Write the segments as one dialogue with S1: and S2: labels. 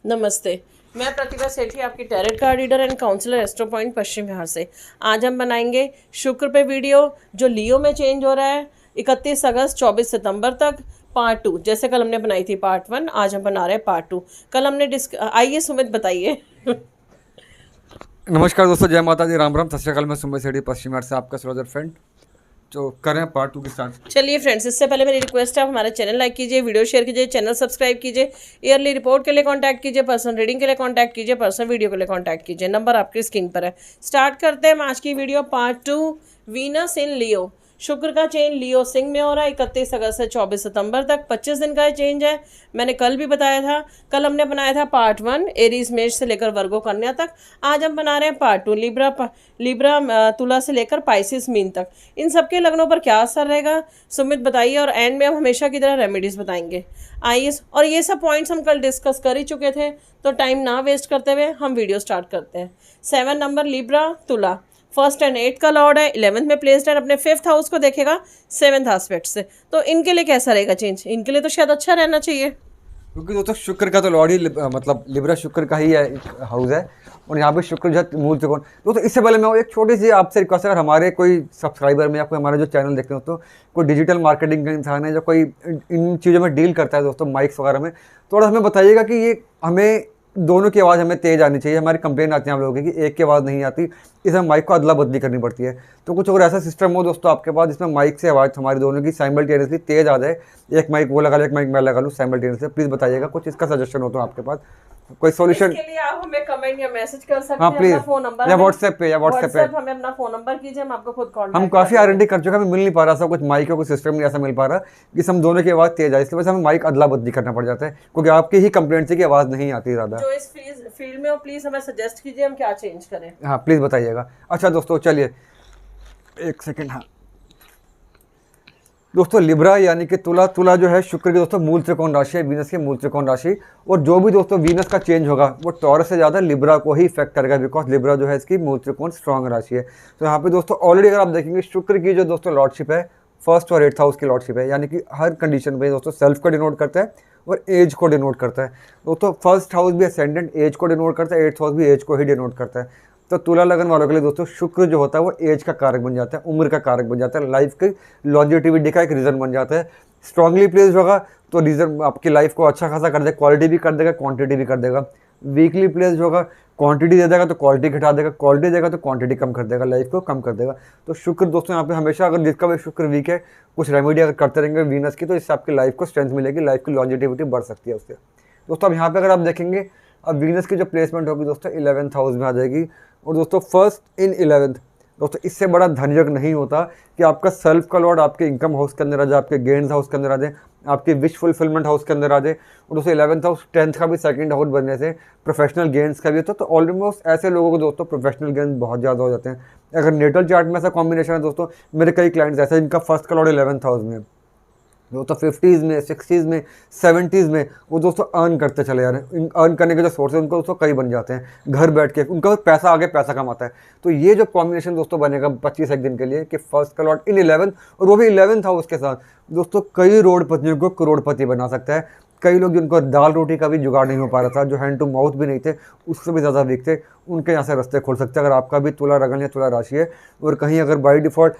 S1: नमस्ते। मैं प्रतिभा सेठी, आपकी tarot card reader and counsellor astro point Paschim Vihar से। आज हम बनाएंगे शुक्र पे वीडियो जो लियो में चेंज हो रहा है 31 अगस्त 24 सितंबर तक, पार्ट 2। जैसे कल हमने बनाई थी पार्ट 1, आज हम बना रहे हैं पार्ट 2। कल हमने आइए सुमित बताइए।
S2: नमस्कार दोस्तों, जय माता दी, राम राम, सत श्री अकाल। मैं सुमित सेठी पश्चिम बिहार से आपका श्रोता फ्रेंड। तो करें पार्ट 2 की स्टार्ट।
S1: चलिए फ्रेंड्स, इससे पहले मेरी रिक्वेस्ट है, आप हमारा चैनल लाइक कीजिए, वीडियो शेयर कीजिए, चैनल सब्सक्राइब कीजिए, ईयरली रिपोर्ट के लिए कांटेक्ट कीजिए, पर्सनल रीडिंग के लिए कांटेक्ट कीजिए, पर्सनल वीडियो के लिए कांटेक्ट कीजिए। नंबर आपकी स्क्रीन पर है। स्टार्ट करते हैं आज की वीडियो पार्ट 2, वीनस इन लियो। शुक्र का चेंज लियो सिंह में हो रहा है 31 अगस्त से 24 सितंबर तक, 25 दिन का चेंज है। मैंने कल भी बताया था। कल हमने बनाया था पार्ट 1 एरीज मेष से लेकर वर्गो कन्या तक। आज हम बना रहे हैं पार्ट 2 लिब्रा तुला से लेकर पाइसिस मीन तक। इन सबके लग्नों पर क्या असर रहेगा सुमित बताइए, और एंड में हम हमेशा की तरह रेमेडीज बताएंगे। आइए, और ये सब पॉइंट्स हम कल डिस्कस कर ही चुके थे, तो टाइम ना वेस्ट करते हुए हम वीडियो स्टार्ट करते हैं। 7 नंबर लिब्रा तुला, फर्स्ट एंड 8 का लॉर्ड है, 11th में प्लेस्ड है, अपने 5th हाउस को देखेगा 7th एस्पेक्ट से। तो इनके लिए कैसा रहेगा चेंज? इनके लिए तो शायद अच्छा रहना चाहिए,
S2: क्योंकि दोस्तों शुक्र का तो लॉर्ड ही मतलब लिब्रा शुक्र का ही है, एक हाउस है। और यहाँ पे शुक्र जो है मूल त्रिकोण। दोस्तों इससे पहले मैं एक छोटी सी आपसे रिक्वेस्ट है, अगर हमारे कोई सब्सक्राइबर में या कोई हमारा जो चैनल देखते हो, तो कोई डिजिटल मार्केटिंग का इंसान है जो कोई इन चीज़ों में डील करता है दोस्तों, माइक्स वगैरह में, थोड़ा हमें बताइएगा कि ये हमें दोनों की आवाज़ हमें तेज़ आनी चाहिए। हमारी कंप्लेन आती है हम लोगों की कि एक की आवाज़ नहीं आती, इसमें माइक को अदला बदली करनी पड़ती है। तो कुछ अगर ऐसा सिस्टम हो दोस्तों आपके पास, जिसमें माइक से आवाज़ हमारी दोनों की साइमल्टेनियसली तेज़ आ जाए, एक माइक वो लगा ले, एक माइक मैं लगा लूँ साइमल्टेनियसली, प्लीज़ बताइएगा। कुछ इसका सजेशन हो तो आपके पास कोई सॉल्यूशन।
S1: इसके लिए आप हमें कमेंट या मैसेज कर सकते
S2: हाँ
S1: हैं।
S2: प्लीज़,
S1: अपना फोन नंबर
S2: या व्हाट्सएप पे
S1: हमें अपना फोन नंबर कीजिए, हम आपको खुद
S2: हम
S1: कॉन्टैक्ट
S2: काफ़ी
S1: कर
S2: R&D कर चुके हैं, हमें मिल नहीं पा रहा, सब कुछ माइक का कोई सिस्टम नहीं ऐसा मिल पा रहा कि हम दोनों की आवाज़ तेज आए, इसकी वजह से हमें माइक अदला बदली करना पड़ जाता है, क्योंकि आपकी ही कंप्लेंट से कि आवाज़ नहीं आती ज़्यादा।
S1: जो इस फील्ड में हो, प्लीज़ हमें सजेस्ट कीजिए हम क्या चेंज करें।
S2: हाँ प्लीज़ बताइएगा। अच्छा दोस्तों चलिए एक सेकेंड। हाँ दोस्तों, लिब्रा यानी कि तुला, तुला जो है शुक्र की दोस्तों मूल त्रिकोण राशि है, वीनस की मूल त्रिकोण राशि। और जो भी दोस्तों वीनस का चेंज होगा वो टॉरस से ज़्यादा लिब्रा को ही इफेक्ट करेगा, बिकॉज लिब्रा जो है इसकी मूल त्रिकोण स्ट्रॉन्ग राशि है। तो यहाँ पे दोस्तों ऑलरेडी अगर आप देखेंगे, शुक्र की जो दोस्तों लॉर्डशिप है, फर्स्ट और 8th हाउस की लॉर्डशिप है, यानी कि हर कंडीशन पे दोस्तों सेल्फ को डिनोट करता है और एज को डिनोट करता है। दोस्तों फर्स्ट हाउस भी असेंडेंट एज को डिनोट करता है, 8th हाउस भी एज को ही डिनोट करता है। तो तुला लगन वालों के लिए दोस्तों शुक्र जो होता है वो एज का कारक बन जाता है, उम्र का कारक बन जाता है, लाइफ की लॉन्जेटिविटी का एक रीज़न बन जाता है। स्ट्रांगली प्लेस्ड होगा तो रीज़न आपकी लाइफ को अच्छा खासा कर देगा, क्वालिटी भी कर देगा, क्वांटिटी भी कर देगा। वीकली प्लेस्ड होगा, क्वांटिटी दे देगा तो क्वालिटी घटा देगा, क्वालिटी देगा तो क्वांटिटी कम कर देगा, लाइफ को कम कर देगा। तो शुक्र दोस्तों यहाँ पे हमेशा, अगर जिसका भी शुक्र वीक है, कुछ रेमेडी अगर करते रहेंगे वीनस की, तो इससे आपकी लाइफ को स्ट्रेंथ मिलेगी, लाइफ की लॉन्जेटिविटी बढ़ सकती है उससे। दोस्तों अब यहाँ पे अगर आप देखेंगे, अब वीनस की जो प्लेसमेंट होगी दोस्तों 11th हाउस में आ जाएगी। और दोस्तों फर्स्ट इन 11th, दोस्तों इससे बड़ा धनयोग नहीं होता कि आपका सेल्फ का लॉर्ड आपके इनकम हाउस के अंदर आ जाए, आपके गेन्स हाउस के अंदर आ जाए, आपके विश फुलफिलमेंट हाउस के अंदर आ जाए। और दोस्तों 11th हाउस 10th का भी सेकंड हाउस बनने से प्रोफेशनल गेन्स का भी होता है। तो ऑलमोस्ट ऐसे लोगों को दोस्तों प्रोफेशनल गेन्स बहुत ज़्यादा हो जाते हैं। अगर नेटल चार्ट में ऐसा कॉम्बिनेशन है दोस्तों, मेरे कई क्लाइंट्स ऐसे इनका फर्स्ट का लॉर्ड 11th हाउस में, दोस्तों 50s में, 60s में, 70s में वो दोस्तों अर्न करते चले जा रहे हैं। अर्न करने के जो सोर्स है उनको दोस्तों कई बन जाते हैं, घर बैठ के उनका पैसा आगे पैसा कमाता है। तो ये जो कॉम्बिनेशन दोस्तों बनेगा 25 एक दिन के लिए कि फर्स्ट का लॉर्ड इन 11th, और वो भी 11th हाउस के साथ, दोस्तों कई रोडपतियों को करोड़पति बना सकता है। कई लोग जिनको दाल रोटी का भी जुगाड़ नहीं हो पा रहा था, जो हैंड टू माउथ भी नहीं थे, उससे भी ज़्यादा वीक थे, उनके यहाँ से रास्ते खोल सकते हैं। अगर आपका भी तुला लगन या तुला राशि है, और कहीं अगर बाई डिफ़ॉल्ट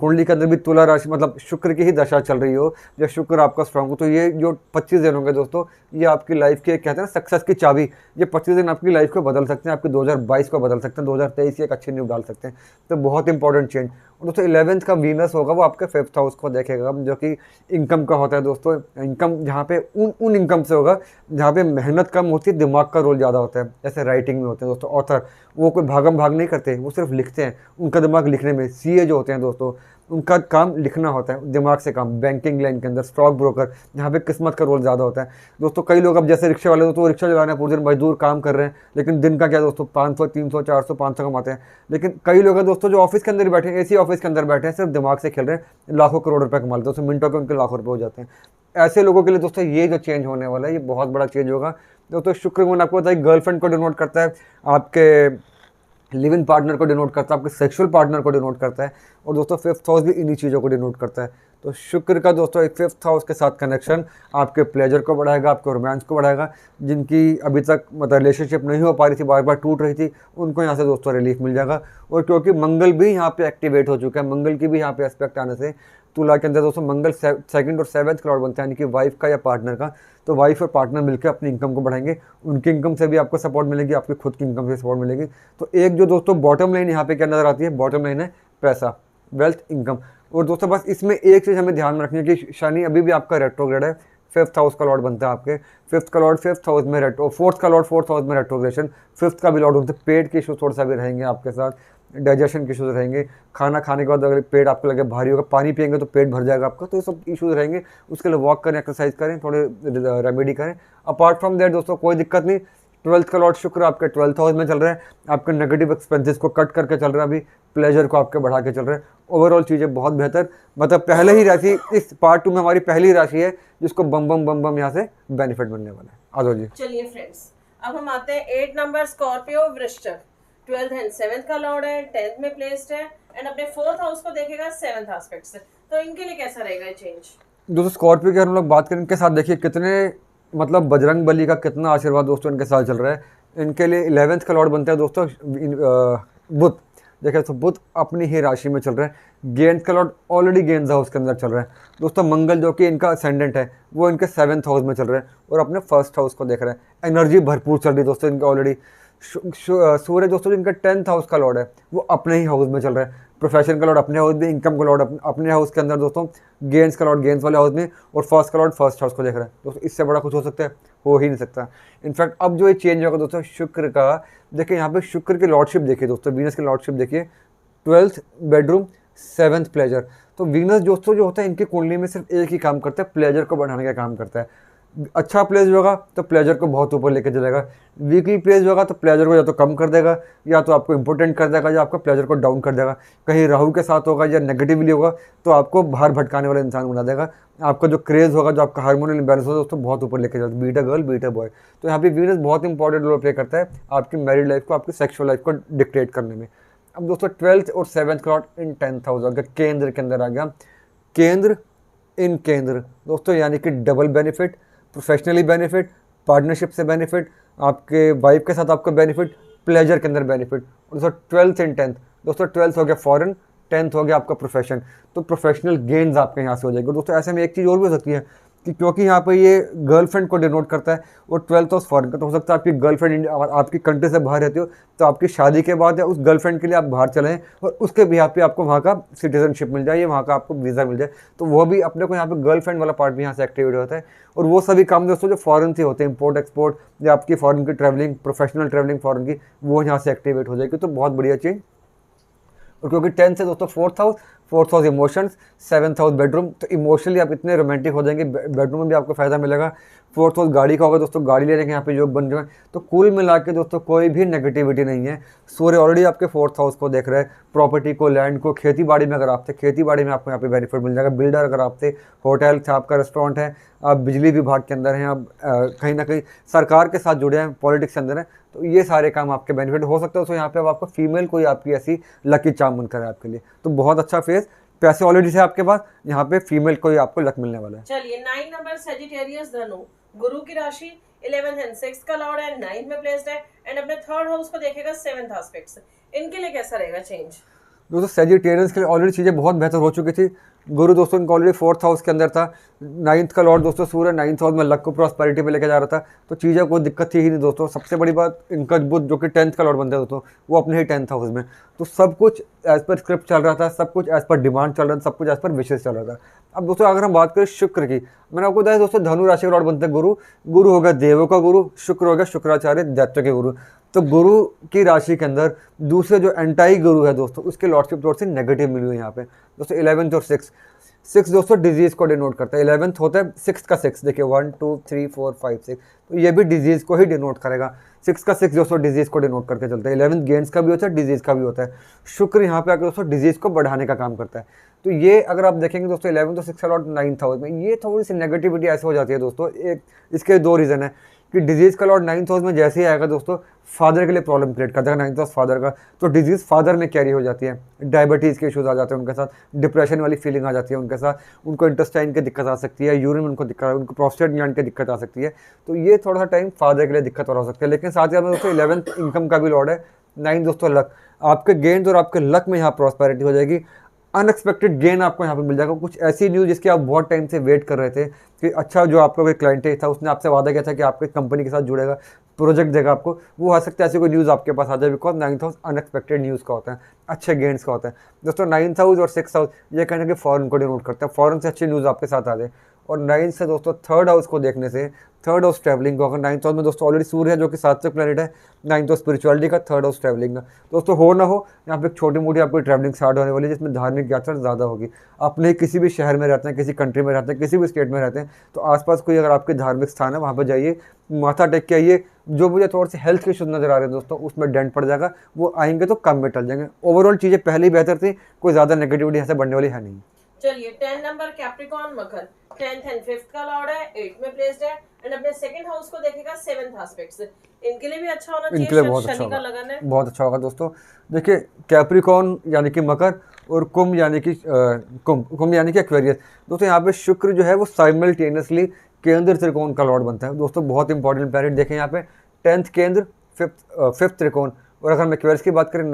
S2: कुंडली के अंदर भी तुला राशि मतलब शुक्र की ही दशा चल रही हो, या शुक्र आपका स्ट्रांग हो, तो ये जो 25 दिन होंगे दोस्तों, ये आपकी लाइफ के कहते हैं ना सक्सेस की चाबी। ये 25 दिन आपकी लाइफ को बदल सकते हैं, आपकी 2022 को बदल सकते हैं, 2023 की एक अच्छी न्यूज़ डाल सकते हैं। तो बहुत इंपॉर्टेंट चेंज। और दोस्तों 11th का वीनस होगा, वो आपके 5th हाउस को देखेगा, जो कि इनकम का होता है दोस्तों। इनकम जहाँ पे उन इनकम से होगा जहाँ पे मेहनत कम होती है, दिमाग का रोल ज़्यादा होता है। जैसे राइटिंग में होते हैं दोस्तों ऑथर, वो कोई भागम भाग नहीं करते, वो सिर्फ लिखते हैं, उनका दिमाग लिखने में। सीए जो होते हैं दोस्तों, उनका काम लिखना होता है, दिमाग से काम। बैंकिंग लाइन के अंदर स्टॉक ब्रोकर, जहाँ पे किस्मत का रोल ज़्यादा होता है दोस्तों। कई लोग अब जैसे रिक्शे वाले दोस्तों, रिक्शा चलाना पूरे दिन मजदूर काम कर रहे हैं, लेकिन दिन का क्या दोस्तों 500, 300, 400, 500 कमाते हैं। लेकिन कई लोग हैं दोस्तों जो ऑफिस के अंदर बैठे हैं, एसी ऑफिस के अंदर बैठे हैं, सिर्फ दिमाग से खेल रहे हैं, लाखों करोड़ रुपए कमा लेते हैं, दोस्तों मिनटों के उनके लाखों रुपए हो जाते हैं। ऐसे लोगों के लिए दोस्तों ये जो चेंज होने वाला है, ये बहुत बड़ा चेंज होगा दोस्तों। शुक्र मैंने आपको बताया गर्लफ्रेंड को डिनोट करता है, आपके लिव इन पार्टनर को डिनोट करता है, आपके सेक्सुअल पार्टनर को डिनोट करता है। और दोस्तों 5th हाउस भी इन्हीं चीज़ों को डिनोट करता है। तो शुक्र का दोस्तों एक 5th हाउस के साथ कनेक्शन आपके प्लेजर को बढ़ाएगा, आपके रोमांस को बढ़ाएगा। जिनकी अभी तक मतलब रिलेशनशिप नहीं हो पा रही थी, बार बार टूट रही थी, उनको यहाँ से दोस्तों रिलीफ मिल जाएगा। और क्योंकि मंगल भी यहाँ पे एक्टिवेट हो चुका है, मंगल की भी यहाँ पे एस्पेक्ट आने से तुला के अंदर दोस्तों मंगल 2nd और 7th क्लॉट बनता है, यानी कि वाइफ का या पार्टनर का। तो वाइफ और पार्टनर मिलकर अपनी इनकम को बढ़ाएंगे, उनकी इनकम से भी आपको सपोर्ट मिलेगी, आपकी खुद की इनकम से सपोर्ट मिलेगी। तो एक जो दोस्तों बॉटम लाइन यहाँ पे क्या नजर आती है, बॉटम लाइन है पैसा, वेल्थ, इनकम। और दोस्तों बस इसमें एक चीज़ हमें ध्यान में रखनी है कि शनि अभी भी आपका रेट्रोग्रेड है, 5th हाउस का लॉर्ड बनता है आपके, 5th का लॉर्ड 5th हाउस में रेट्रो, 4th का लॉर्ड 4th हाउस में रेट्रोग्रेशन, 5th का भी लॉर्ड होता है। पेट के इशूज थोड़ा सा भी रहेंगे आपके साथ, डाइजेशन के इशूज रहेंगे, खाना खाने के बाद अगर पेट आपको लगे भारी होगा, पानी पियेंगे तो पेट भर जाएगा आपका, तो ये सब इशूज रहेंगे। उसके लिए वॉक करें, एक्सरसाइज करें, थोड़े रेमेडी करें। अपार्ट फ्रॉम दैट दोस्तों कोई दिक्कत नहीं। 12th का लॉर्ड शुक्र आपके 12th हाउस में चल रहा है, आपके नेगेटिव एक्सपेंसेस को कट करके चल रहा है, अभी प्लेजर को आपके बढ़ा के चल रहा है। ओवरऑल चीज़ें बहुत बेहतर, मतलब पहले ही राशि इस पार्ट 2 में हमारी पहली राशि है जिसको बम बम बम बम यहाँ से बेनिफिट मिलने वाला है। आ जाओ जी।
S1: चलिए फ्रेंड्स, अब हम आते हैं 8 नंबर स्कॉर्पियो वृश्चिक। 12th एंड 7th का लॉर्ड है, 10th में प्लेस्ड है एंड अपने 4th हाउस को देखेगा 7th एस्पेक्ट से। तो इनके लिए कैसा रहेगा ये चेंज?
S2: दोस्तों स्कॉर्पियो की हम लोग बात करें, इनके साथ देखिए कितने मतलब बजरंग बली का कितना आशीर्वाद दोस्तों इनके साथ चल रहा है। इनके लिए 11th का लॉर्ड बनता है दोस्तों बुध। देखिए तो बुध अपनी ही राशि में चल रहा है। गेंद का लॉर्ड ऑलरेडी गेंद हाउस के अंदर चल रहा है दोस्तों। मंगल जो कि इनका असेंडेंट है वो इनके 7th हाउस में चल रहा है और अपने 1st हाउस को देख रहा है। एनर्जी भरपूर चल रही है दोस्तों इनका ऑलरेडी। सूर्य दोस्तों जो इनका 10th हाउस का लॉर्ड है वो अपने ही हाउस में चल रहा है। प्रोफेशन का लॉर्ड अपने हाउस में, इनकम का लॉर्ड अपने हाउस के अंदर दोस्तों, गेंस का लॉर्ड गेंस वाले हाउस में, और 1st का लॉर्ड 1st हाउस को देख रहा है दोस्तों। इससे बड़ा कुछ हो सकता है? हो ही नहीं सकता। इनफैक्ट अब जो ये चेंज होगा दोस्तों शुक्र का, देखिए यहाँ पे शुक्र की लॉर्डशिप देखिए दोस्तों, वीनस की लॉर्डशिप देखिए, 12th बेडरूम 7th प्लेजर। तो वीनस दोस्तों जो होता है इनकी कुंडली में सिर्फ एक ही काम करता है, प्लेजर को बढ़ाने का काम करता है। अच्छा प्लेस होगा तो प्लेजर को बहुत ऊपर लेके चलेगा, वीकली प्लेस होगा तो प्लेजर को या तो कम कर देगा या तो आपको इंपोर्टेंट कर देगा या आपका प्लेजर को डाउन कर देगा। कहीं राहु के साथ होगा या नेगेटिवली होगा तो आपको बाहर भटकाने वाला इंसान बना देगा। आपका जो क्रेज होगा, जो आपका हार्मोनल इंबैलेंस होगा दोस्तों, बहुत ऊपर लेके जाता है। Beta girl beta boy. तो यहाँ पे वीनस बहुत इंपॉर्टेंट रोल प्ले करता है आपकी मैरिड लाइफ को, आपकी सेक्सुअल लाइफ को डिक्टेट करने में। अब दोस्तों 12th और 7th लॉर्ड इन 10th हाउस, अगर केंद्र के अंदर आ गया, केंद्र इन केंद्र दोस्तों, यानी कि double benefit, professionally benefit, partnership से बेनिफिट, आपके वाइफ के साथ आपका बेनिफिट, प्लेजर के अंदर बेनिफिट। दोस्तों 12th एंड 10th दोस्तों, 12th हो गया फॉरेन, 10th हो गया आपका प्रोफेशन। तो प्रोफेशनल गेन्स आपके यहाँ से हो जाएंगे दोस्तों। ऐसे में एक चीज़ और भी हो सकती है कि क्योंकि यहाँ पे ये गर्लफ्रेंड को डिनोट करता है और 12th हाउस फॉरेन का, तो हो सकता है आपकी गर्लफ्रेंड आपकी कंट्री से बाहर रहती हो, तो आपकी शादी के बाद या उस गर्लफ्रेंड के लिए आप बाहर चलें और उसके भी यहाँ पे आपको वहाँ का सिटीजनशिप मिल जाए या वहाँ का आपको वीज़ा मिल जाए, तो वो भी अपने को यहाँ पे गर्लफ्रेंड वाला पार्ट भी यहाँ से एक्टिवेट होता है। और वो सभी काम दोस्तों जो फॉरेन से होते हैं, इंपोर्ट एक्सपोर्ट या आपकी फॉरेन की ट्रैवलिंग, प्रोफेशनल ट्रैवलिंग फॉरेन की, वो यहाँ से एक्टिवेट हो जाएगी। तो बहुत बढ़िया चीज़। और क्योंकि 10th से दोस्तों 4th house emotions, 7th house bedroom, तो इमोशनली आप इतने रोमांटिक हो जाएंगे, बेडरूम में भी आपको फायदा मिलेगा। 4th हाउस गाड़ी का होगा दोस्तों, गाड़ी लेने के यहाँ पे योग बन जाए। तो कुल मिला के दोस्तों कोई भी नेगेटिविटी नहीं है। सूर्य ऑलरेडी आपके 4th हाउस को देख रहे हैं, प्रॉपर्टी को, लैंड को, खेती बाड़ी में अगर आप थे, खेती बाड़ी में आपको यहाँ पे बेनिफिट मिल जाएगा। बिल्डर अगर आप थे, होटल थे, आपका रेस्टोरेंट है, आप बिजली विभाग के अंदर हैं, आप कहीं ना कहीं सरकार के साथ जुड़े हैं, पॉलिटिक्स के अंदर हैं, तो ये सारे काम आपके बेनिफिट हो सकते हैं। तो यहाँ पे अब आपको फीमेल कोई आपकी ऐसी लकी चार्म बनकर है आपके लिए, तो बहुत अच्छा फेस। पैसे ऑलरेडी से आपके पास, यहाँ पे फीमेल कोई आपको लक मिलने वाला है।
S1: चलिए 9 नंबर सेजिटेरियस धनु, गुरु की राशि, 11th एंड 6th का लॉर्ड है, 9th में प्लेस्ड है एंड अपने 3rd हाउस को देखेगा 7th एस्पेक्ट से। इनके लिए कैसा रहेगा चेंज?
S2: दोस्तों सेजिटेरियंस के लिए ऑलरेडी चीज़ें बहुत बेहतर हो चुकी थी। गुरु दोस्तों इनका ऑलरेडी 4th हाउस के अंदर था। 9th का लॉर्ड दोस्तों सूर्य 9th हाउस में लक को प्रॉस्पेरिटी पे लेके जा रहा था, तो चीज़ें कोई दिक्कत थी ही नहीं दोस्तों। सबसे बड़ी बात, इनका बुध जो कि 10th का लॉर्ड बनता है दोस्तों, वो अपने ही 10th हाउस में, तो सब कुछ एज पर स्क्रिप्ट चल रहा था, सब कुछ एज पर डिमांड चल रहा था, सब कुछ एज पर विशेष चल रहा था। अब दोस्तों अगर हम बात करें शुक्र की, मैंने आपको बताया दोस्तों धनु राशि का लॉर्ड बनता है गुरु। गुरु हो गया देवों का गुरु, शुक्र हो गया शुक्राचार्य दैत्य के गुरु। तो गुरु की राशि के अंदर दूसरे जो एंटाई गुरु है दोस्तों, उसके लॉर्डशिप थोड़ी सी नेगेटिव मिली हुई है यहाँ पे दोस्तों। 11th और 6 दोस्तों डिजीज को डिनोट करता है। 11th होता है 6 का 6, देखिए 1 2 3 4 5 6, तो ये भी डिजीज को ही डिनोट करेगा। 6 का 6 दोस्तों डिजीज को डिनोट करके चलता है। 11th गेंस का भी होता है, डिजीज का भी होता है। शुक्र यहाँ पे आकर दोस्तों डिजीज को बढ़ाने का काम करता है। तो ये अगर आप देखेंगे दोस्तों 11th और 6 का लॉर्ड 9th हाउस में, ये थोड़ी सी नेगेटिविटी ऐसे हो जाती है दोस्तों। एक इसके 2 रीज़न है कि डिजीज़ का लॉर्ड 9th हाउस में जैसे ही आएगा दोस्तों, फादर के लिए प्रॉब्लम क्रिएट कर देगा 9th हाउस फादर का, तो डिजीज़ फादर में कैरी हो जाती है, डायबिटीज़ के इश्यूज़ आ जाते हैं उनके साथ, डिप्रेशन वाली फीलिंग आ जाती है उनके साथ, उनको इंटेस्टाइन की दिक्कत आ सकती है, यूरिन उनको दिक्कत, उनको प्रोस्टेट ग्लैंड की दिक्कत आ सकती है। तो ये थोड़ा सा टाइम फादर के लिए दिक्कत और हो सकती है। लेकिन साथ ही में दोस्तों 11th इंकम का भी लॉर्ड है 9 दोस्तों लक, आपके गेन्स और आपके लक में यहाँ प्रॉस्पेरिटी हो जाएगी, अनएक्सपेक्टेड गेन आपको यहाँ पे मिल जाएगा। कुछ ऐसी न्यूज़ जिसकी आप बहुत टाइम से वेट कर रहे थे कि अच्छा जो आपका कोई क्लाइंट था उसने आपसे वादा किया था कि आपके कंपनी के साथ जुड़ेगा, प्रोजेक्ट देगा आपको, वो आ सकता है ऐसी कोई न्यूज़ आपके पास आ जाए, because 9th house unexpected news का होता है, अच्छे गेन्स का होता है दोस्तों। 9th हाउस और 6th हाउस ये कहना कि फॉरेन को डिनोट करता है, फॉरेन से अच्छी न्यूज़ आपके साथ आ जाए। और 9th से दोस्तों 3rd हाउस को देखने से, 3rd हाउस ट्रैवलिंग का होगा। 9th हाउस में दोस्तों ऑलरेडी सूर्य है जो कि सात्विक प्लैनेट है, 9th हाउस स्पिरिचुअलिटी का, 3rd हाउस ट्रैवलिंग का। दोस्तों हो ना हो यहाँ पे छोटी मोटी आपकी ट्रैवलिंग स्टार्ट होने वाली है जिसमें धार्मिक यात्रा ज़्यादा होगी। अपने किसी भी शहर में रहते हैं, किसी कंट्री में रहते हैं, किसी भी स्टेट में रहते हैं, तो आसपास कोई अगर आपके धार्मिक स्थान है वहाँ पर जाइए, माथा टेक के आइए। जो मुझे थोड़े से हेल्थ के इश्यूज नजर आ रहे हैं दोस्तों उसमें डेंट पड़ जाएगा, वो आएंगे तो कम में टल जाएंगे। ओवरऑल चीज़ें पहले ही बेहतर थी, कोई ज़्यादा नेगेटिविटी यहाँ से बढ़ने वाली है नहीं।
S1: चलिए 10 number Capricorn Makar, 10th and 5th का लॉर्ड है, 8th में प्लेस्ड है एंड अपने सेकंड हाउस को देखेगा 7th एस्पेक्ट्स। इनके लिए भी अच्छा होना चाहिए,
S2: इनके लिए बहुत अच्छा
S1: शनि का लगन है,
S2: बहुत अच्छा होगा दोस्तों। देखिए कैप्रिकॉन यानी कि मकर और कुंभ यानी कि कुंभ यानी कि एक्वेरियस दोस्तों, यहाँ पे शुक्र जो है वो साइमल्टेनियसली केंद्र त्रिकोण का लॉर्ड बनता है दोस्तों। बहुत इंपॉर्टेंट प्लैनेट देखें यहाँ पे, 10th केंद्र, 5th त्रिकोण, और अगर हम एक्वेरियस की बात करें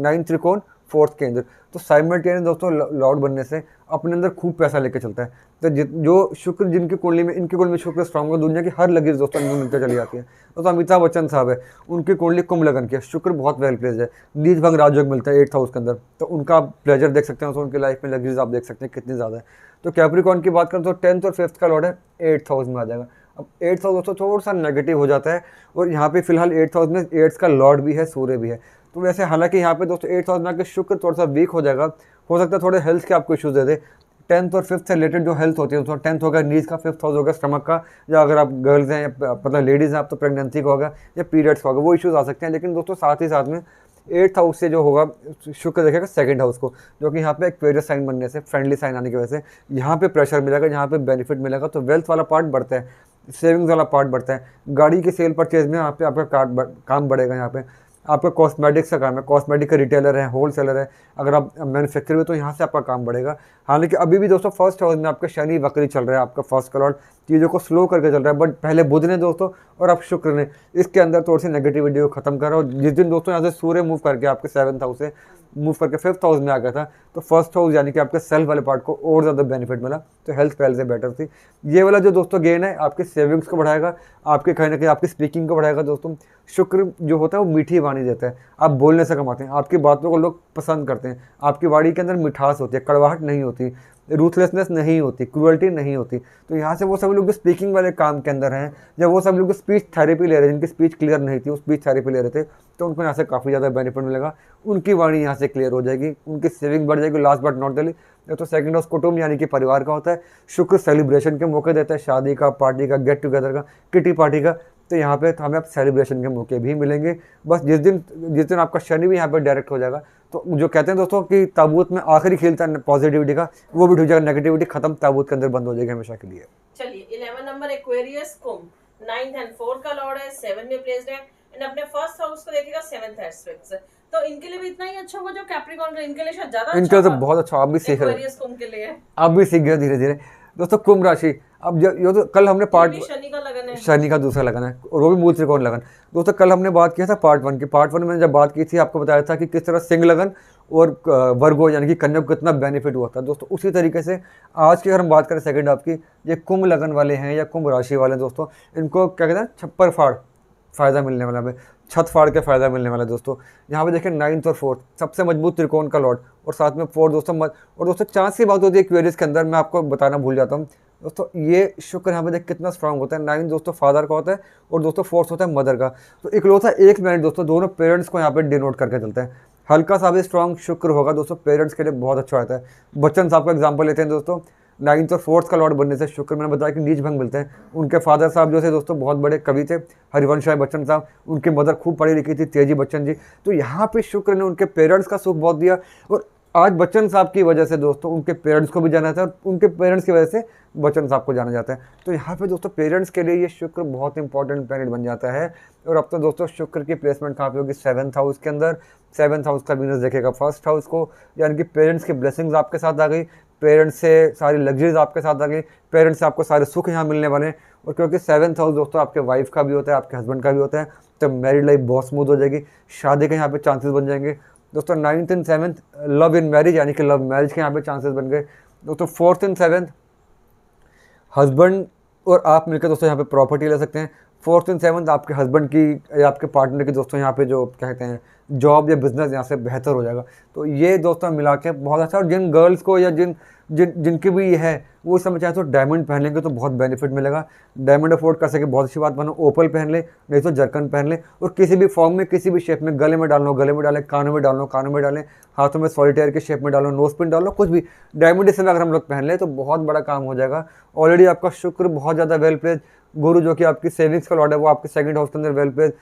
S2: 9th त्रिकोण, 4th केंद्र, तो साइमल्टेनियस दोस्तों लॉर्ड बनने से अपने अंदर खूब पैसा लेके चलता है। तो जो शुक्र जिनकी कुंडली में, इनकी कुंडली में शुक्र स्ट्रांग है, दुनिया की हर लकीर दोस्तों इनको मिलकर चली जाती है। तो अमिताभ बच्चन साहब है, उनकी कुंडली कुंभ लगन की है, शुक्र बहुत वेल प्लेस्ड है, नीच भंग राजयोग मिलता है 8th हाउस के अंदर, तो उनका आप प्लेजर देख सकते हैं, तो उनकी लाइफ में लग्जरीज आप देख सकते हैं कितनी ज़्यादा है। तो कैप्रिकॉन की बात करें तो 10th और 5th का लॉर्ड है 8th हाउस में आ जाएगा। अब 8th हाउस दोस्तों थोड़ा सा नेगेटिव हो जाता है, और यहाँ पे फिलहाल 8th हाउस में 8th का लॉर्ड भी है, सूर्य भी है। तो वैसे हालांकि यहाँ पे दोस्तों 8th हाउस में आके शुक्र थोड़ा सा वीक हो जाएगा, हो सकता है थोड़े हेल्थ के आपको इश्यूज दे दे। 10th और 5th से रिलेटेड जो हेल्थ होती है दोस्तों, 10th होगा नीज का, 5th हाउस होगा स्टमक का, या अगर आप गर्ल्स हैं या मतलब लेडीज़ हैं आप तो प्रेगनेंसी का होगा या पीरियड्स का होगा, वो इश्यूज आ सकते हैं। लेकिन दोस्तों साथ ही साथ में 8th हाउस से जो होगा शुक्र देखेगा 2nd हाउस को, जो कि यहाँ पे एक्वेरियस साइन बनने से, फ्रेंडली साइन आने की वजह से यहाँ पे प्रेशर मिलेगा, यहाँ पे बेनिफिट मिलेगा। तो वेल्थ वाला पार्ट बढ़ता है, सेविंग्स वाला पार्ट बढ़ता है, गाड़ी के सेल परचेज में यहाँ पे आपका काम बढ़ेगा। यहाँ पे आपका कॉस्मेटिक्स का काम है, कॉस्मेटिक का रिटेलर है, होलसेलर है, अगर आप मैन्युफैक्चर में, तो यहाँ से आपका काम बढ़ेगा। हालांकि अभी भी दोस्तों 1st हाउस में आपका शनि वक्री चल रहा है, आपका 1st का लॉर्ड चीज़ों को स्लो करके चल रहा है, बट पहले बुध ने दोस्तों और अब शुक्र ने इसके अंदर थोड़ी सी नेगेटिविटी को खत्म करा। और जिस दिन दोस्तों यहाँ से सूर्य मूव करके आपके 7th हाउस से मूव करके 5th हाउस में आ गया था, तो 1st हाउस यानी कि आपके सेल्फ वाले पार्ट को और ज़्यादा बेनिफिट मिला, तो हेल्थ पहले से बेटर थी। ये वाला जो दोस्तों गेन है आपके सेविंग्स को बढ़ाएगा, आपके कहीं ना कहीं आपकी स्पीकिंग को बढ़ाएगा दोस्तों। शुक्र जो होता है वो मीठी वाणी देता है, आप बोलने से कमाते हैं, आपकी बातों को लोग पसंद करते हैं, आपकी वाणी के अंदर मिठास होती है, कड़वाहट नहीं होती, रूथलेसनेस नहीं होती, क्रूअल्टी नहीं होती। तो यहाँ से वो सब लोग जो स्पीकिंग वाले काम के अंदर हैं, जब वो सब लोग स्पीच थेरेपी ले रहे हैं, जिनकी स्पीच क्लियर नहीं थी वो स्पीच थेरेपी ले रहे थे, तो उनको यहाँ से काफ़ी ज़्यादा बेनिफिट मिलेगा, उनकी वाणी यहाँ से क्लियर हो जाएगी, उनकी सेविंग बढ़ जाएगी। Last but not the least, तो 2nd हाउस कुटुंब यानी कि परिवार का होता है, शुक्र सेलिब्रेशन के मौके देता है, शादी का, पार्टी का, गेट टुगेदर का, किटी पार्टी का, तो यहाँ पे हमें आप सेलिब्रेशन के मौके भी मिलेंगे। बस जिस दिन आपका शनि भी यहाँ पे डायरेक्ट हो जाएगा, तो जो कहते हैं दोस्तों कि ताबूत में आखिरी खेलता है पॉजिटिविटी का, वो भी टूट जाएगा, नेगेटिविटी खत्म, ताबूत के अंदर बंद हो जाएगी हमेशा के लिए।
S1: चलिए 11 number Aquarius Kumbh, 9th and 4th का लॉर्ड है, 7 में प्लेस्ड है एंड अपने 1st हाउस को देखेगा 7th एस्पेक्ट्स। तो इनके लिए भी इतना ही अच्छा होगा जो कैप्रिकॉन का, इनके लिए शायद ज्यादा अच्छा,
S2: इनके लिए तो बहुत अच्छा, आप भी सीख रहे हैं,
S1: एक्वेरियस कुंभ के लिए
S2: आप भी सीख गए धीरे धीरे दोस्तों। कुंभ राशि, अब ये तो कल हमने पार्ट,
S1: शनि का लगन है,
S2: शनि का दूसरा लगन है, और वो भी मूल त्रिकोण लगन दोस्तों। कल हमने बात किया था पार्ट 1 की, पार्ट 1 में मैंने जब बात की थी आपको बताया था कि किस तरह सिंह लगन और वर्गो यानी कि कन्या को कितना बेनिफिट हुआ था दोस्तों। उसी तरीके से आज की अगर हम बात करें 2nd हाफ की, ये कुंभ लगन वाले हैं या कुंभ राशि वाले दोस्तों, इनको क्या कहते हैं, छप्पर फाड़ फ़ायदा मिलने वाला है, छत फाड़ के फ़ायदा मिलने वाला है दोस्तों। यहाँ पे देखें 9th और 4th सबसे मजबूत त्रिकोण का लॉर्ड, और साथ में 4 दोस्तों और दोस्तों चांस की बात होती है एक्वेरियस के अंदर, मैं आपको बताना भूल जाता हूँ दोस्तों, ये शुक्र यहाँ पे देख कितना स्ट्रांग होता है। 9 दोस्तों फादर का होता है और दोस्तों 4th होता है मदर का, तो इकलौता एक मिनट दोस्तों दोनों पेरेंट्स को यहाँ पे डिनोट करके चलता है। हल्का सा भी स्ट्रांग शुक्र होगा दोस्तों, पेरेंट्स के लिए बहुत अच्छा रहता है। बच्चन साहब का एग्जाम्पल लेते हैं दोस्तों, 9th और 4th का लॉर्ड बनने से शुक्र, मैंने बताया कि नीच भंग मिलते हैं। उनके फादर साहब जो थे दोस्तों बहुत बड़े कवि थे, हरिवंश राय बच्चन साहब, उनकी मदर खूब पढ़ी लिखी थी, तेजी बच्चन जी। तो यहाँ पे शुक्र ने उनके पेरेंट्स का सुख बहुत दिया, और आज बच्चन साहब की वजह से दोस्तों उनके पेरेंट्स को भी जाना जाता है और उनके पेरेंट्स की वजह से बच्चन साहब को जाना जाता है। तो यहाँ पे दोस्तों पेरेंट्स के लिए ये शुक्र बहुत इंपॉर्टेंट प्लैनेट बन जाता है। और अब तो दोस्तों शुक्र की प्लेसमेंट कहाँ पे होगी, 7th हाउस के अंदर। 7th हाउस का वीनस देखेगा 1st हाउस को, यानी कि पेरेंट्स की ब्लेसिंग्स आपके साथ आ गई, पेरेंट्स से सारी लग्जरीज आपके साथ आ गई, पेरेंट्स से आपको सारे सुख यहाँ मिलने वाले हैं। और क्योंकि 7th हाउस दोस्तों आपके वाइफ का भी होता है, आपके हस्बैंड का भी होता है, तो मैरिड लाइफ बहुत स्मूथ हो जाएगी, शादी के यहाँ पे चांसेस बन जाएंगे दोस्तों। 9th and 7th love in marriage, यानी कि लव मैरिज के यहाँ पे चांसेस बन गए दोस्तों। 4th एंड 7th हस्बैंड और आप मिलकर दोस्तों यहाँ पे प्रॉपर्टी ले सकते हैं। 4th एंड 7th आपके हस्बैंड की या आपके पार्टनर की दोस्तों यहाँ पे जो कहते हैं जॉब या बिजनेस यहाँ से बेहतर हो जाएगा। तो ये दोस्तों मिला के बहुत अच्छा। और जिन गर्ल्स को या जिनकी भी ये है वो समय चाहे तो डायमंड पहन लेंगे तो बहुत बेनिफिट मिलेगा। डायमंड अफोर्ड कर सके बहुत अच्छी बात, बनो ओपल पहन ले, नहीं तो जरकन पहन ले, और किसी भी फॉर्म में किसी भी शेप में, गले में डालो गले में डालें, कानों में डालो कानों में डालें, हाथों में सॉलिटेयर के शेप में डालो, नोज पिन डालो, कुछ भी डायमंड इस समय अगर हम लोग पहन ले तो बहुत बड़ा काम हो जाएगा। ऑलरेडी आपका शुक्र बहुत ज़्यादा वेल प्लेस, गुरु जो कि आपकी सेविंग्स का लॉर्ड है वो आपके 2nd हाउस के अंदर वेल प्लेस,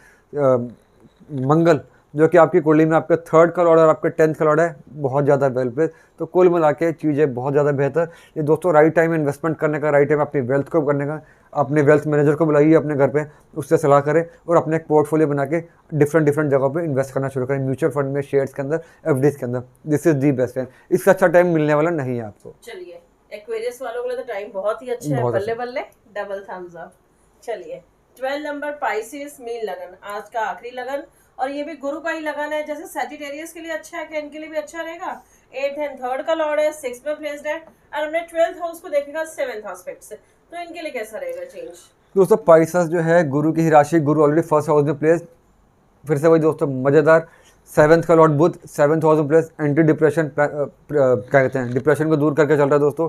S2: मंगल जो कि आपकी कुंडली में आपके 3rd का लॉर्ड और आपके 10th का लॉर्ड है बहुत ज़्यादा वेल प्लेस। तो कुल मिला के चीज़ें बहुत ज़्यादा बेहतर। ये दोस्तों राइट टाइम इन्वेस्टमेंट करने का, राइट टाइम अपनी वेल्थ को करने का। अपने वेल्थ मैनेजर को बुलाइए अपने घर पे, उससे सलाह करें और अपने एक पोर्टफोलियो बना के डिफरेंट जगहों पे इन्वेस्ट करना शुरू करें, म्यूचुअल फंड में, शेयर्स के अंदर, एफडीज के अंदर। This is the best time, इससे अच्छा टाइम मिलने वाला नहीं है आपको।
S1: चलिए एक्वेरियस वालों के लिए तो टाइम बहुत ही अच्छा है, बल्ले बल्ले, डबल थम्स अप। चलिए 12 नंबर पाइसेस, मीन लगन, आज का आखिरी लगन, और ये भी गुरु का ही लगन है। जैसे सजिटेरियस के लिए अच्छा है, कैन के लिए भी अच्छा रहेगा। 8th एंड 3rd का लॉर्ड है, 6th में प्लेस्ड है, और हमने 12th हाउस को देखेगा 7th एस्पेक्ट से, तो इनके लिए कैसा रहेगा चेंज।
S2: दोस्तों पाइसेस जो है गुरु की ही राशि, गुरु ऑलरेडी 1st हाउस में प्लेस, फिर से वही दोस्तों मज़ेदार। 7th का लॉर्ड बुध 7th हाउस में प्लेस, एंटी डिप्रेशन क्या कहते हैं, डिप्रेशन को दूर करके चल रहा है दोस्तों।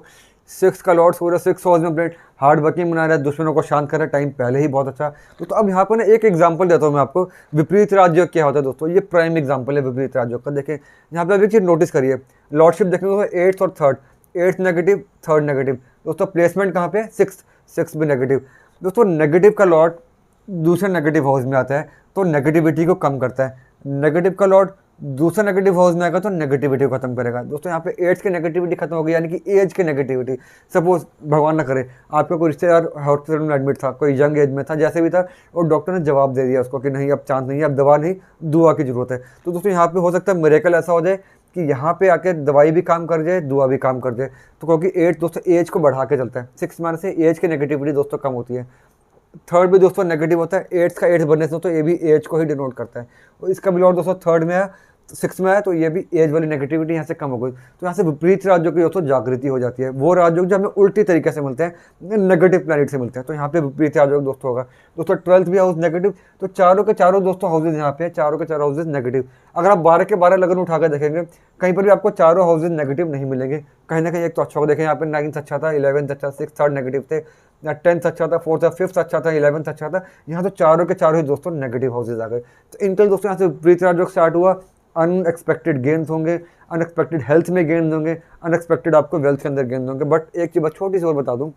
S2: 6th का लॉर्ड सूर्य 6th हाउस में प्लेस, हार्ड वर्किंग बना रहा है, दुश्मनों को शांत कर रहा है, टाइम पहले ही बहुत अच्छा। तो अब यहाँ पर ना एक एग्जांपल देता हूँ मैं आपको, विपरीत राजयोग क्या होता है दोस्तों, ये प्राइम एग्जांपल है विपरीत राजयोग का। देखें यहाँ पे अभी एक चीज़ नोटिस करिए, लॉर्डशिप देखेंगे 8th और 3rd, 8th negative, 3rd negative दोस्तों। प्लेसमेंट कहाँ पे, 6th भी नेगेटिव दोस्तों। नेगेटिव का लॉर्ड दूसरे नेगेटिव हाउस में आता है तो नेगेटिविटी को कम करता है, नेगेटिव का लॉर्ड दूसरा नेगेटिव हाउस में आएगा तो नेगेटिविटी को खत्म करेगा दोस्तों। यहाँ पे 8th की नेगेटिविटी खत्म हो गई, यानी कि एज की नेगेटिविटी। सपोज भगवान ना करे आपका कोई रिश्तेदार हॉस्पिटल में एडमिट था, कोई यंग एज में था, जैसे भी था, और डॉक्टर ने जवाब दे दिया उसको कि नहीं अब चांस नहीं है, अब दवा नहीं, दुआ की जरूरत है। तो दोस्तों यहाँ पे हो सकता है मिरेकल ऐसा हो जाए कि यहाँ पे आके दवाई भी काम कर जाए, दुआ भी काम कर जाए। तो क्योंकि 8 दोस्तों एज को बढ़ा के चलता है, 6 माने से एज की नेगेटिविटी दोस्तों कम होती है। 3rd भी दोस्तों नेगेटिव होता है, 8th का 8th बनने से तो ये भी एज को ही डिनोट करता है। और इसका भी लॉर्ड दोस्तों 3rd में है, 6th में है, तो ये भी एज वाली नेगेटिविटी यहाँ से कम हो गई। तो यहाँ से विपरीत राजयोग की दोस्तों जागृति हो जाती है, वो राजयोग जो हमें उल्टी तरीके से मिलते हैं, नेगेटिव प्लैनेट से मिलते हैं। तो यहाँ पे विपरीत राजयोग दोस्तों होगा दोस्तों। 12th भी हाउस नेगेटिव, तो चारों के चारों दोस्तों हाउसेज यहाँ पे, चारों के चारों हाउसेज नेगेटिव। अगर आप 12 के 12 लगन उठाकर देखेंगे कहीं पर भी आपको चारों हाउसेज नेगेटिव नहीं मिलेंगे, कहीं ना कहीं एक तो अच्छा को देखें, यहाँ पे 9th अच्छा था, 11th अच्छा, 6th 3rd नेगेटिव थे, 10th अच्छा था, 4th 5th अच्छा था, 11th अच्छा था। यहाँ तो चारों के चारों ही दोस्तों नेगेटिव हाउसेज आ गए। तो इनके दोस्तों यहाँ से विपरीत राजयोग स्टार्ट हुआ, अनएक्सपेक्टेड गेन्स होंगे, अनएक्सपेक्टेड हेल्थ में गेन्स होंगे, अनएक्सपेक्टेड आपको वेल्थ के अंदर गेन्स होंगे। बट एक चीज़ छोटी सी और बता दूं,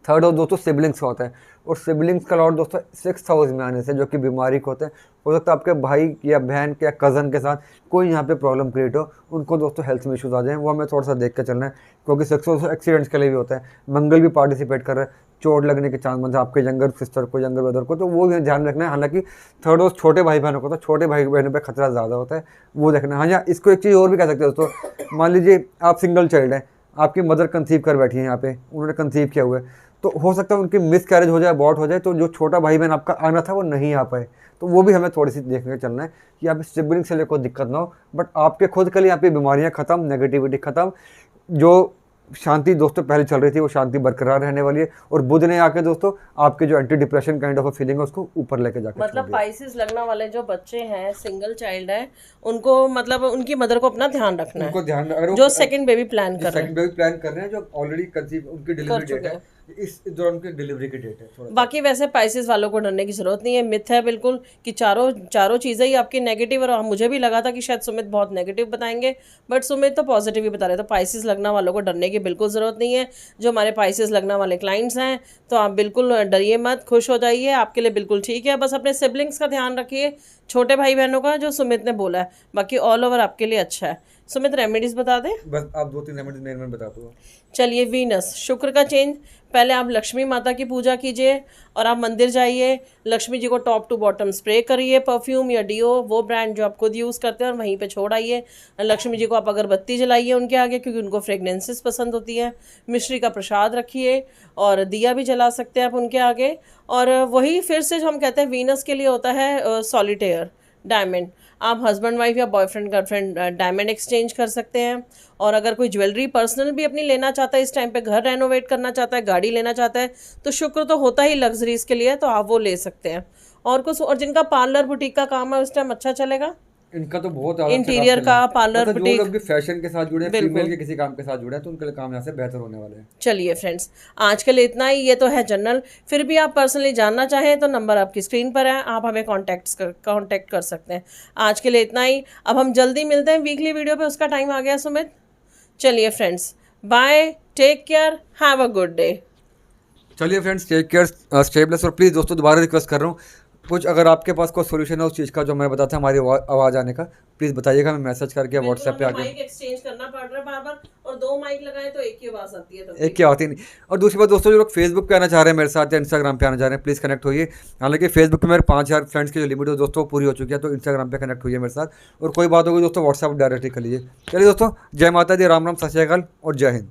S2: 3rd हाउस दोस्तों सिबलिंग्स का होता है, और सिबलिंग्स का लॉर्ड दोस्तों 6th हाउस में आने से जो कि बीमारी को होता है, हो सकता है आपके भाई या बहन के या कज़न के साथ कोई यहाँ पे प्रॉब्लम क्रिएट हो, उनको दोस्तों हेल्थ में इशूज़ आ जाएँ, वो हमें थोड़ा सा देख के चलना है, क्योंकि 6th हाउस एक्सीडेंट्स के लिए भी होता है। मंगल भी पार्टिसिपेट कर रहा है, चोट लगने के चांस बनते हैं आपके यंगर सिस्टर को, यंगर ब्रदर को, तो वो भी ध्यान रखना है। हालांकि 3rd हाउस छोटे भाई बहनों को, तो छोटे भाई बहनों पे खतरा ज़्यादा होता है, वो देखना है। हाँ या इसको एक चीज़ और भी कह सकते हैं दोस्तों, मान लीजिए आप सिंगल चाइल्ड हैं, आपकी मदर कंसीव कर बैठी है यहाँ पे, उन्होंने कंसीव किया हुआ है, तो हो सकता है उनकी मिस कैरेज हो जाए, अबॉर्ट हो जाए, तो जो छोटा भाई बहन आपका आना था वो नहीं आ पाए, तो वो भी हमें थोड़ी सी देखने के चलना है कि यहाँ पे सिबलिंग से लेकर दिक्कत ना हो। बट आपके खुद के लिए यहाँ पे बीमारियाँ खत्म, नेगेटिविटी खत्म, जो शांति दोस्तों पहले चल रही थी वो शांति बरकरार रहने वाली है। और बुध ने आके दोस्तों आपके जो anti depression kind of a feeling है उसको ऊपर लेके जाकर,
S1: मतलब पाइसेस लगने वाले जो बच्चे हैं, सिंगल चाइल्ड है, उनको मतलब उनकी मदर को अपना ध्यान रखना है,
S2: उनको ध्यान,
S1: जो सेकंड बेबी प्लान कर रहे हैं,
S2: सेकंड बेबी प्लान कर रहे हैं, जो ऑलरेडी कंसीव उनकी डिलीवरी डेट है, इस दौरान उनकी डिलीवरी की डेट है थोड़ा।
S1: बाकी वैसे पाइसेस वालों को डरने की जरूरत नहीं है, मिथ है बिल्कुल कि चारों चीज़ें ही आपकी नेगेटिव, और मुझे भी लगा था कि शायद सुमित बहुत नेगेटिव बताएंगे, बट सुमित तो पॉजिटिव ही बता रहे। तो पाइसेस लगना वालों को डरने की बिल्कुल ज़रूरत नहीं है। जो हमारे पाइसेस लगना वाले क्लाइंट्स हैं, तो आप बिल्कुल डरिए मत, खुश हो जाइए, आपके लिए बिल्कुल ठीक है। बस अपने सिबलिंग्स का ध्यान रखिए, छोटे भाई बहनों का, जो सुमित ने बोला है। बाकी ऑल ओवर आपके लिए अच्छा है। सुमित रेमेडीज बता दें।
S2: बस आप 2-3 रेमेडीज मेरे में बता दो।
S1: चलिए, वीनस शुक्र का चेंज, पहले आप लक्ष्मी माता की पूजा कीजिए और आप मंदिर जाइए, लक्ष्मी जी को टॉप टू बॉटम स्प्रे करिए, परफ्यूम या डिओ, वो ब्रांड जो आप खुद यूज़ करते हैं, और वहीं पे छोड़ आइए। लक्ष्मी जी को आप अगरबत्ती जलाइए उनके आगे, क्योंकि उनको फ्रेगनेंसेस पसंद होती है। मिश्री का प्रसाद रखिए और दिया भी जला सकते हैं आप उनके आगे। और वही फिर से जो हम कहते हैं वीनस के लिए होता है सॉलिटेयर डायमंड। आप हस्बैंड वाइफ या बॉयफ्रेंड गर्लफ्रेंड डायमंड एक्सचेंज कर सकते हैं। और अगर कोई ज्वेलरी पर्सनल भी अपनी लेना चाहता है, इस टाइम पे घर रेनोवेट करना चाहता है, गाड़ी लेना चाहता है, तो शुक्र तो होता ही लग्जरीज के लिए, तो आप वो ले सकते हैं। और कुछ, और जिनका पार्लर बुटीक का काम है उस टाइम अच्छा चलेगा,
S2: इनका तो बहुत ज़्यादा
S1: इंटीरियर का पार्लर
S2: मतलब जो
S1: बुटीक।
S2: लोग भी फैशन के साथ जुड़े हैं, फीमेल के किसी काम के साथ जुड़े हैं, तो उनके लिए काम यहाँ से बेहतर होने वाले हैं।
S1: चलिए फ्रेंड्स, आज के लिए इतना ही। ये तो है जनरल, फिर भी आप पर्सनली जानना चाहें तो नंबर आपकी स्क्रीन पर है, आप हमें कांटेक्ट कर सकते हैं। आज के लिए इतना ही। अब हम जल्दी मिलते हैं वीकली वीडियो पे, उसका टाइम आ गया सुमित। चलिए friends, bye, take care, have a good day.
S2: चलिए friends, take care, stay blessed. और प्लीज़ दोस्तों, दोबारा रिक्वेस्ट कर रहा हूँ, कुछ अगर आपके पास कोई सोल्यूशन है उस चीज़ का जो मैंने बताया था हमारी आवाज़ आने का, प्लीज़ बताइएगा, मैं मैसेज करके व्हाट्सएप पे आके।
S1: माइक एक्सचेंज करना पड़ रहा है बार बार, और 2 माइक लगाए तो एक ही आवाज़ आती है, तो
S2: एक क्या आती नहीं। और दूसरी बात दोस्तों, जो लोग फेसबुक पे आना चाह रहे हैं मेरे साथ या इंस्टाग्राम पे आना चाह रहे हैं, प्लीज़ कनेक्ट होइए। हालांकि फेसबुक पे मेरे 5000 फ्रेंड्स की जो लिमिट है दोस्तों पूरी हो चुकी है, तो इंस्टाग्राम पे कनेक्ट होइए मेरे साथ। और कोई बात होगी दोस्तों, व्हाट्सएप डायरेक्टली कर लीजिए। चलिए दोस्तों, जय माता दी, राम राम, सत श्री अकाल और जय हिंद।